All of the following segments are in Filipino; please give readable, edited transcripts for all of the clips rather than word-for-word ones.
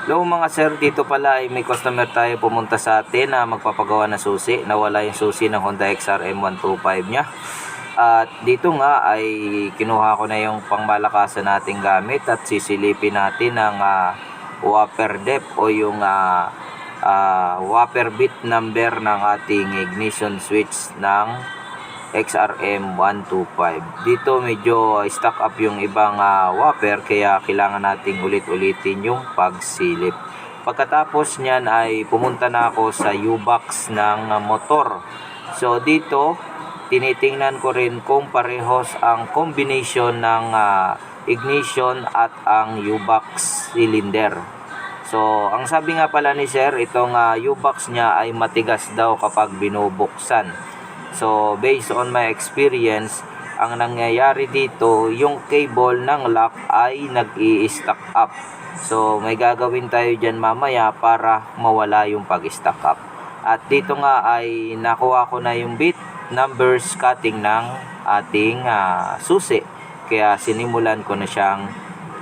Hello mga sir, dito pala ay may customer tayo pumunta sa atin na magpapagawa ng susi. Nawala yung susi ng Honda XRM 125 niya. At dito nga ay kinuha ko na yung pangmalakasan nating gamit at sisilipin natin ang whopper depth o yung whopper bit number ng ating ignition switch ng XRM 125. Dito medyo stock up yung ibang whopper kaya kailangan nating ulit-ulitin yung pagsilip. Pagkatapos niyan ay pumunta na ako sa U-box ng motor. So dito tinitingnan ko rin kung parehos ang combination ng ignition at ang U-box cylinder. So ang sabi nga pala ni sir, itong U-box niya ay matigas daw kapag binubuksan. So, based on my experience, ang nangyayari dito, yung cable ng lock ay nag-i-stack up. So, may gagawin tayo dyan mamaya para mawala yung pag-stack up. At dito nga ay nakuha ko na yung bit numbers cutting ng ating susi. Kaya sinimulan ko na siyang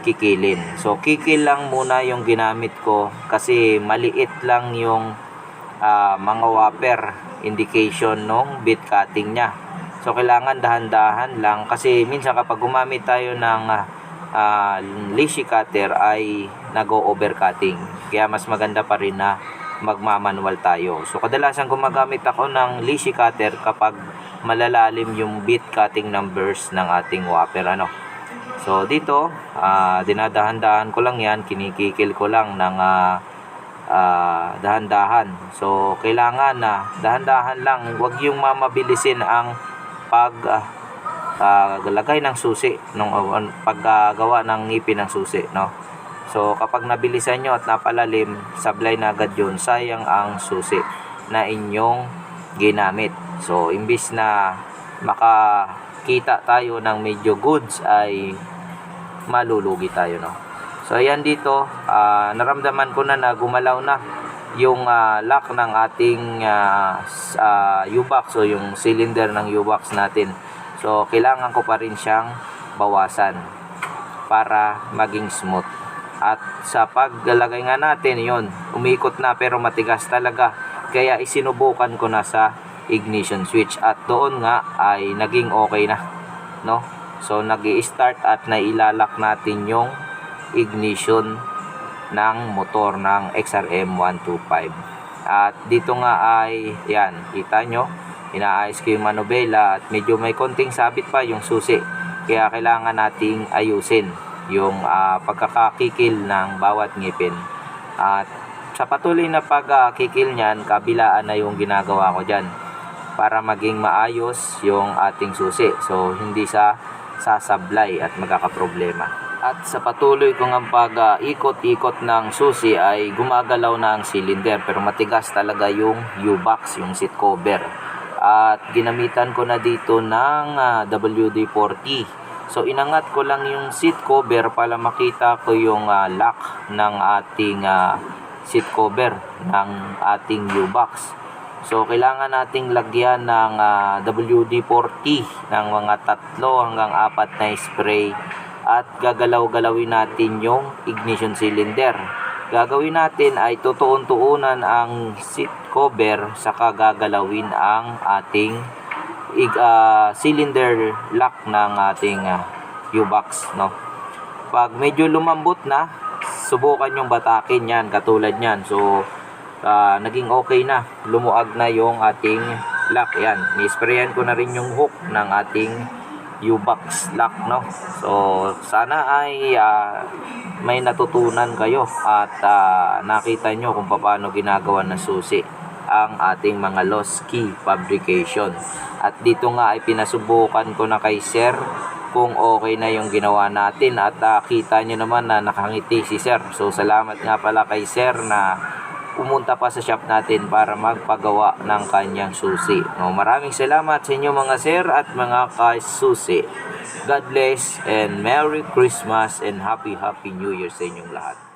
kikilin. So, kikil lang muna yung ginamit ko kasi maliit lang yung mga whopper indication nung bit cutting niya. So kailangan dahan-dahan lang kasi minsan kapag gumamit tayo ng lazy cutter ay nag-overcutting. Kaya mas maganda pa rin na magmamanual tayo. So kadalasan gumagamit ako ng lazy cutter kapag malalalim yung bit cutting numbers ng ating whopper So dito dinadahan-dahan ko lang yan, kinikikil ko lang ng dahan-dahan. So kailangan na dahan-dahan lang, huwag yung mamabilisin ang paglagay ng susi paggawa ng ngipin ng susi, So kapag nabilisan nyo at napalalim, sablay na agad yun, sayang ang susi na inyong ginamit. So imbis na makakita tayo ng medyo goods ay malulugi tayo, So ayan dito, naramdaman ko na gumalaw na yung lock ng ating U-box o yung cylinder ng U-box natin. So kailangan ko pa rin siyang bawasan para maging smooth. At sa paglalagay nga natin, yun, umikot na pero matigas talaga. Kaya isinubukan ko na sa ignition switch at doon nga ay naging okay na, So nag-i-start at nailalak natin yung ignition ng motor ng XRM 125. At dito nga ay yan, kita nyo, inaayos ko yung manubela at medyo may konting sabit pa yung susi, kaya kailangan nating ayusin yung pagkakakikil ng bawat ngipin. At sa patuloy na pagkikil nyan, kabilaan na yung ginagawa ko dyan para maging maayos yung ating susi, so hindi sasablay at magkakaproblema. At sa patuloy kong pag-ikot-ikot ng susi ay gumagalaw na ang cylinder pero matigas talaga yung U-box, yung seat cover. At ginamitan ko na dito ng WD-40. So inangat ko lang yung seat cover para makita ko yung lock ng ating seat cover ng ating U-box. So kailangan nating lagyan ng WD-40 ng mga 3 hanggang 4 na spray. At gagalaw-galawin natin yung ignition cylinder. Gagawin natin ay tutuon-tuunan ang seat cover, saka gagalawin ang ating cylinder lock ng ating U-box, Pag medyo lumambot na, subukan yung batakin yan, katulad yan. So naging okay na, lumuag na yung ating lock. Yan, ni-sprayan ko na rin yung hook ng ating U-box lock, So sana ay may natutunan kayo at nakita nyo kung paano ginagawa ng susi ang ating mga lost key fabrication. At dito nga ay pinasubukan ko na kay sir kung okay na yung ginawa natin at kita nyo naman na nakangiti si sir. So salamat nga pala kay sir na pumunta pa sa shop natin para magpagawa ng kanyang susi. Maraming salamat sa inyo mga sir at mga ka-susi. God bless and Merry Christmas and Happy New Year sa inyong lahat.